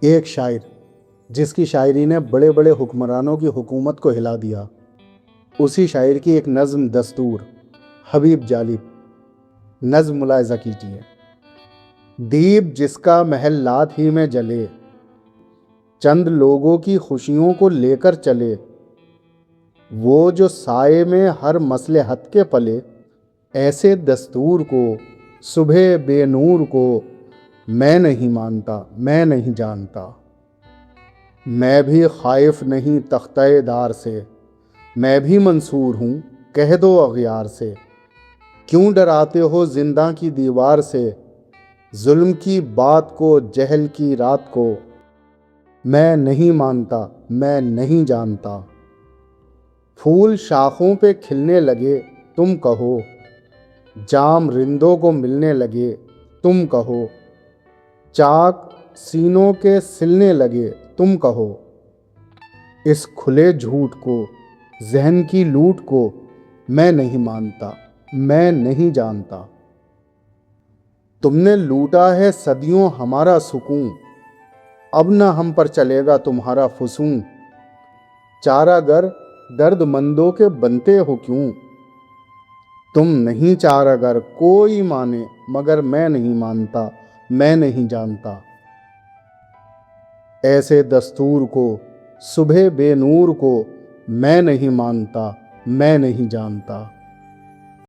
एक शायर जिसकी शायरी ने बड़े बड़े हुक्मरानों की हुकूमत को हिला दिया, उसी शायर की एक नज़्म दस्तूर हबीब जालिब। नज़्म मुलाहिज़ा कीजिए। दीप जिसका महल लात ही में जले, चंद लोगों की खुशियों को लेकर चले, वो जो साये में हर मसलहत के पले, ऐसे दस्तूर को सुबह बेनूर को मैं नहीं मानता, मैं नहीं जानता। मैं भी खाइफ नहीं तख्ते दार से, मैं भी मंसूर हूँ कह दो अगयार से। क्यों डराते हो जिंदा की दीवार से, जुल्म की बात को जहल की रात को मैं नहीं मानता, मैं नहीं जानता। फूल शाखों पे खिलने लगे तुम कहो, जाम रिंदों को मिलने लगे तुम कहो, चाक सीनों के सिलने लगे तुम कहो। इस खुले झूठ को, जहन की लूट को मैं नहीं मानता, मैं नहीं जानता। तुमने लूटा है सदियों हमारा सुकून, अब न हम पर चलेगा तुम्हारा फुसून। चारागर दर्दमंदों के बनते हो क्यों, तुम नहीं चारागर कोई माने मगर मैं नहीं मानता, मैं नहीं जानता। ऐसे दस्तूर को सुबह बेनूर को मैं नहीं मानता, मैं नहीं जानता।